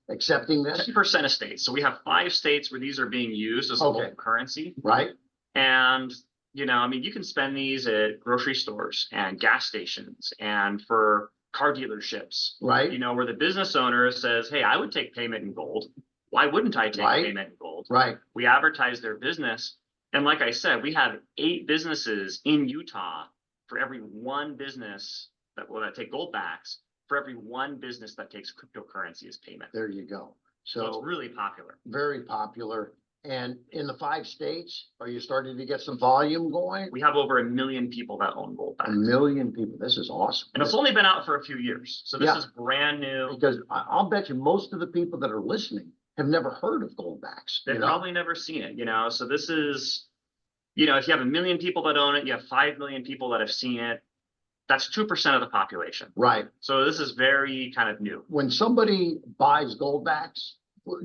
accepting this, 50% of states. So we have 5 states where these are being used as a local currency. right? And, you know, I mean, you can spend these at grocery stores and gas stations and for car dealerships, Right, you know, where the business owner says, hey, I would take payment in gold. Why wouldn't I take Right. payment in gold? right, We advertise their business. And like I said, we have 8 businesses in Utah for every one business that take gold backs, for every one business that takes cryptocurrency as payment. there you go. So it's So really popular. very popular. And in the 5 states, are you starting to get some volume going? We have over 1 million people that own gold A backs. million people. This is awesome. And it's only been out for a few years. So this Yeah. is brand new. Because I'll bet you most of the people that are listening have never heard of gold backs. They've probably never seen it, you know? So this is, you know, if you have 1 million people that own it, you have 5 million people that have seen it. That's 2% of the population. Right. So this is very kind of new. When somebody buys gold backs,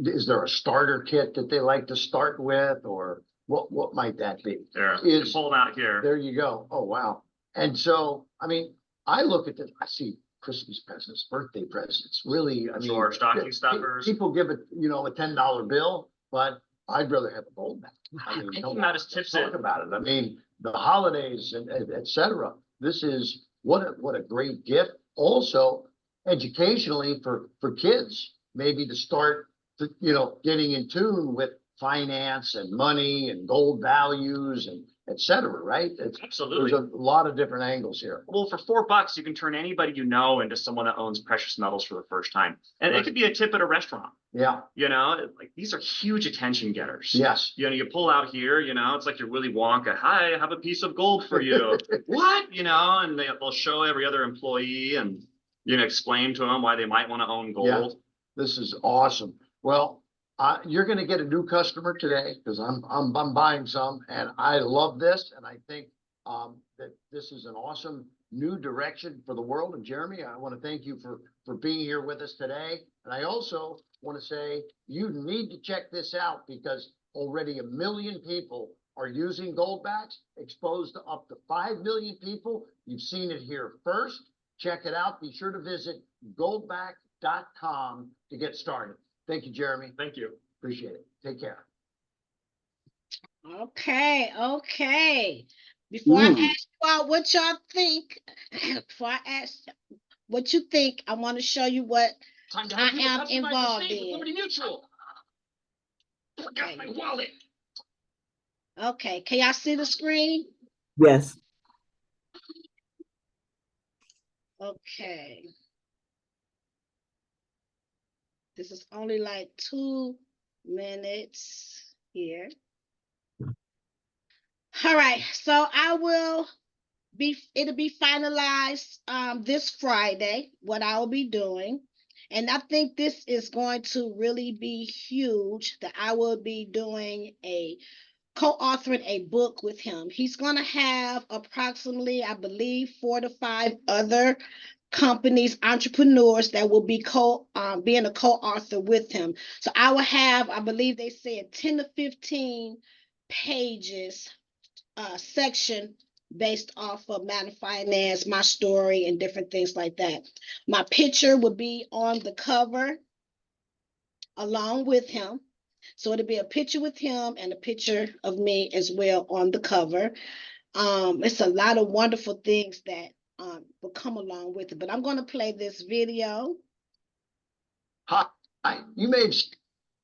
is there a starter kit that they like to start with, or what might that be? There, you Is- can pull them out here. There you go. Oh, wow. And so, I mean, I look at this, I see Christmas presents, birthday presents, really, I mean. Sure, stocking stuffers. People give it, a $10 bill, but I'd rather have a gold back. I mean, I come think about on, as tips let's talk about it. I mean, the holidays and et cetera. This is what a great gift. Also, educationally for kids, maybe to start to, getting in tune with finance and money and gold values and et cetera, right? Absolutely. There's a lot of different angles here. Well, for $4, you can turn anybody you know into someone that owns precious metals for the first time. And Right. it could be a tip at a restaurant, Yeah, you know, like these are huge attention getters. yes. You know, you pull out here, it's like you're Willy Wonka. Hi, I have a piece of gold for you. What? And they'll show every other employee and, explain to them why they might want to own gold. Yeah. This is awesome. Well, you're going to get a new customer today because I'm buying some, and I love this, and I think that this is an awesome new direction for the world. And Jeremy, I want to thank you for being here with us today. And I also want to say you need to check this out because already 1 million people are using gold backs, exposed to up to 5 million people. You've seen it here first. Check it out. Be sure to visit goldback.com to get started. Thank you, Jeremy. Thank you. Appreciate it. Take care. Okay. Before I ask you all what y'all think, I want to show you what Time to I help you am customize the involved state with in. Liberty Mutual. Forgot my wallet. Okay, can y'all see the screen? Yes. Okay. This is only like 2 minutes here. All right, so it'll be finalized this Friday, what I will be doing. And I think this is going to really be huge, that I will be doing co-authoring a book with him. He's going to have approximately, I believe, 4 to 5 other companies, entrepreneurs that will be being a co-author with him. So I will have, I believe they said 10 to 15 pages section based off of Matter Finance, my story, and different things like that. My picture will be on the cover along with him. So it'll be a picture with him and a picture of me as well on the cover. It's a lot of wonderful things that will come along with it. But I'm going to play this video. Hi, you may have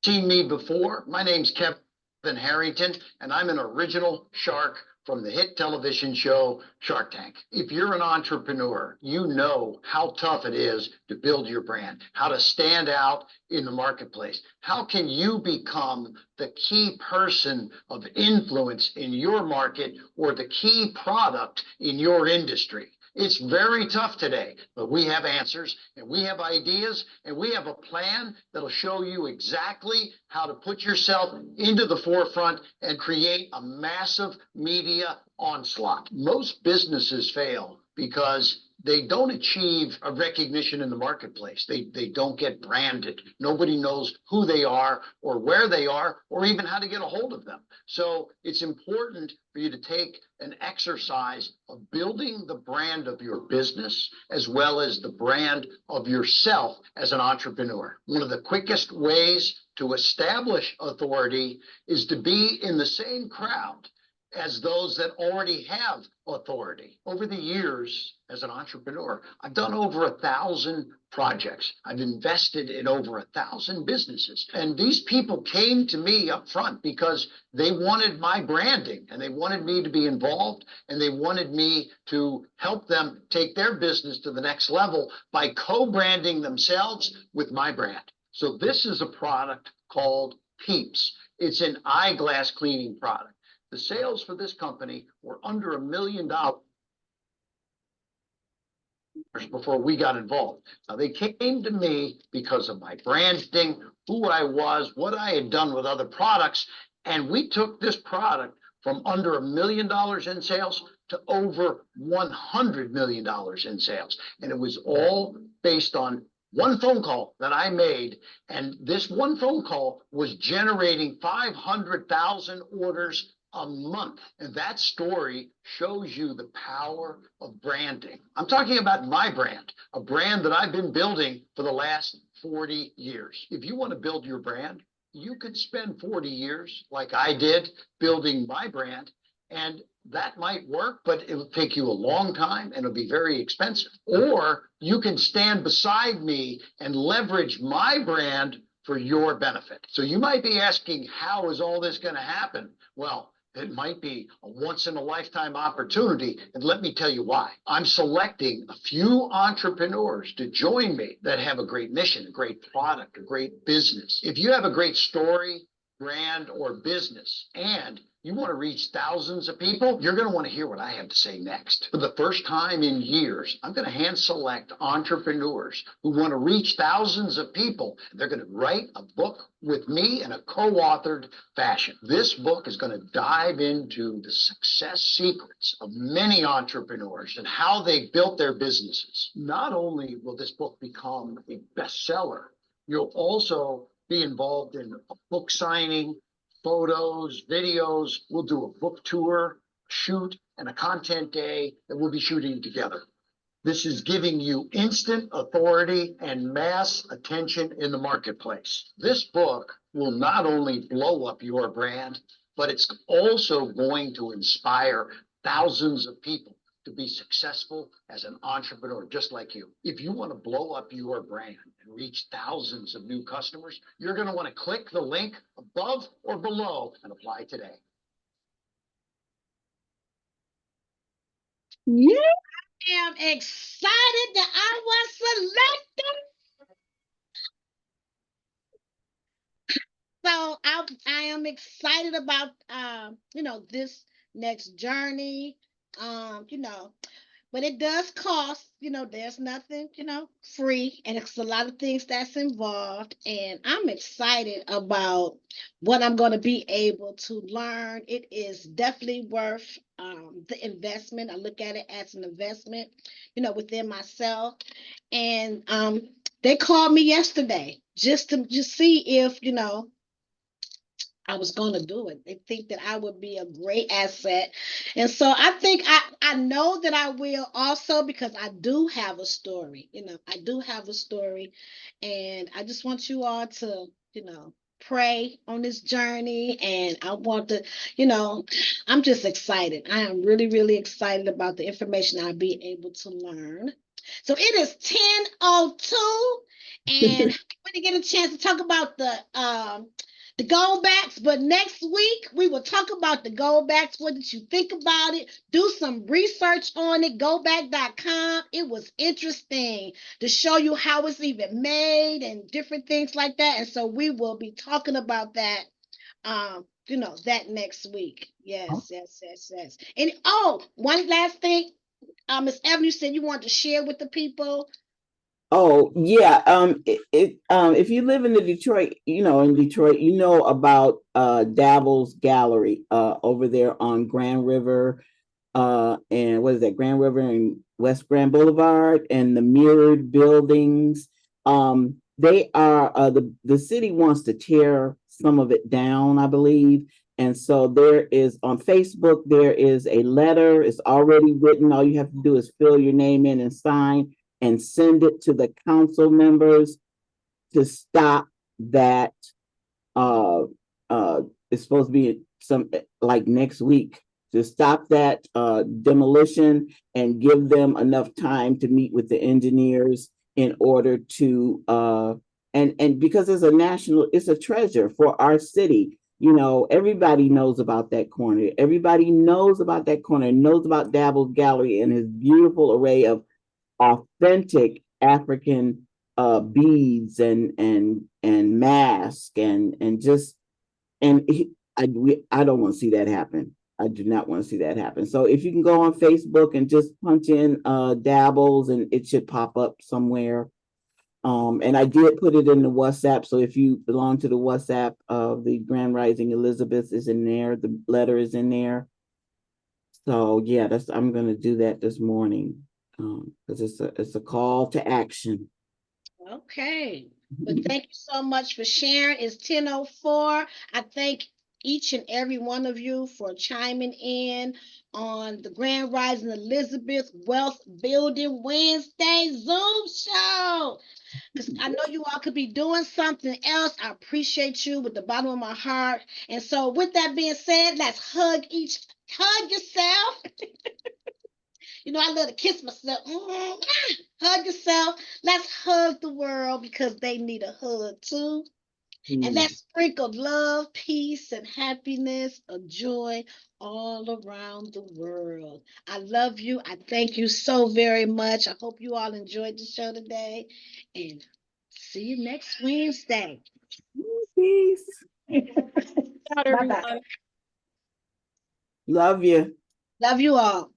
seen me before. My name's Kevin Harrington, and I'm an original shark from the hit television show Shark Tank. If you're an entrepreneur, you know how tough it is to build your brand, how to stand out in the marketplace. How can you become the key person of influence in your market or the key product in your industry? It's very tough today, but we have answers and we have ideas and we have a plan that'll show you exactly how to put yourself into the forefront and create a massive media onslaught. Most businesses fail because they don't achieve a recognition in the marketplace. They don't get branded. Nobody knows who they are or where they are or even how to get a hold of them. So it's important for you to take an exercise of building the brand of your business as well as the brand of yourself as an entrepreneur. One of the quickest ways to establish authority is to be in the same crowd as those that already have authority. Over the years, as an entrepreneur, I've done over 1,000 projects. I've invested in over 1,000 businesses. And these people came to me up front because they wanted my branding and they wanted me to be involved and they wanted me to help them take their business to the next level by co-branding themselves with my brand. So this is a product called Peeps. It's an eyeglass cleaning product. The sales for this company were under $1 million before we got involved. Now, they came to me because of my branding, who I was, what I had done with other products, and we took this product from under $1 million in sales to over $100 million in sales. And it was all based on one phone call that I made, and this one phone call was generating 500,000 orders a month. And that story shows you the power of branding. I'm talking about my brand, a brand that I've been building for the last 40 years. If you want to build your brand, you could spend 40 years like I did building my brand, and that might work, but it will take you a long time and it'll be very expensive. Or you can stand beside me and leverage my brand for your benefit. So you might be asking, how is all this going to happen? Well, it might be a once-in-a-lifetime opportunity, and let me tell you why. I'm selecting a few entrepreneurs to join me that have a great mission, a great product, a great business. If you have a great story, brand, or business, and you want to reach thousands of people, you're going to want to hear what I have to say next. For the first time in years, I'm going to hand select entrepreneurs who want to reach thousands of people. They're going to write a book with me in a co-authored fashion. This book is going to dive into the success secrets of many entrepreneurs and how they built their businesses. Not only will this book become a bestseller, you'll also be involved in a book signing, photos, videos. We'll do a book tour, shoot, and a content day that we'll be shooting together. This is giving you instant authority and mass attention in the marketplace. This book will not only blow up your brand, but it's also going to inspire thousands of people to be successful as an entrepreneur, just like you. If you want to blow up your brand and reach thousands of new customers, you're going to want to click the link above or below and apply today. Yeah. I am excited that I was selected. So I am excited about this next journey. But it does cost, there's nothing, free, and it's a lot of things that's involved. And I'm excited about what I'm going to be able to learn. It is definitely worth the investment. I look at it as an investment, within myself. And they called me yesterday just to see if, I was going to do it. They think that I would be a great asset. And so I think I know that I will also, because I do have a story. I do have a story. And I just want you all to, pray on this journey. And I want to, I'm just excited. I am really, really excited about the information I'll be able to learn. So it is 10:02. And I'm going to get a chance to talk about the goldbacks. But next week we will talk about the goldbacks. What did you think about it? Do some research on it. Goldback.com. It was interesting to show you how it's even made and different things like that. And so we will be talking about that. That next week. Yes, yes, yes, yes. And one last thing. Miss Evan, you said you wanted to share with the people. Oh yeah. If you live in the Detroit, in Detroit, about Dabble's Gallery over there on Grand River, and what is that, Grand River and West Grand Boulevard, and the mirrored buildings. They are the city wants to tear some of it down, I believe. And so there is on Facebook, there is a letter. It's already written. All you have to do is fill your name in and sign and send it to the council members to stop that. Uh, it's supposed to be some like next week to stop that demolition and give them enough time to meet with the engineers in order to and because it's a treasure for our city. Everybody knows about that corner. Everybody knows about that corner, knows about Dabble's Gallery and his beautiful array of authentic African beads and masks and just I don't want to see that happen. I do not want to see that happen. So if you can go on Facebook and just punch in Dabbles, and it should pop up somewhere. And I did put it in the WhatsApp. So if you belong to the WhatsApp of the Grand Rising, Elizabeth is in there. The letter is in there. So yeah, I'm gonna do that this morning because it's a call to action. Okay. But thank you so much for sharing. It's 10:04. I thank each and every one of you for chiming in on the Grand Rising Elizabeth Wealth Building Wednesday Zoom show. Because I know you all could be doing something else. I appreciate you with the bottom of my heart. And so with that being said, let's hug yourself. I love to kiss myself. Hug yourself. Let's hug the world because they need a hug too. And let's sprinkle love, peace, and happiness, of joy all around the world. I love you. I thank you so very much. I hope you all enjoyed the show today. And see you next Wednesday. Peace. Out, Bye-bye. everyone. Love you. Love you all.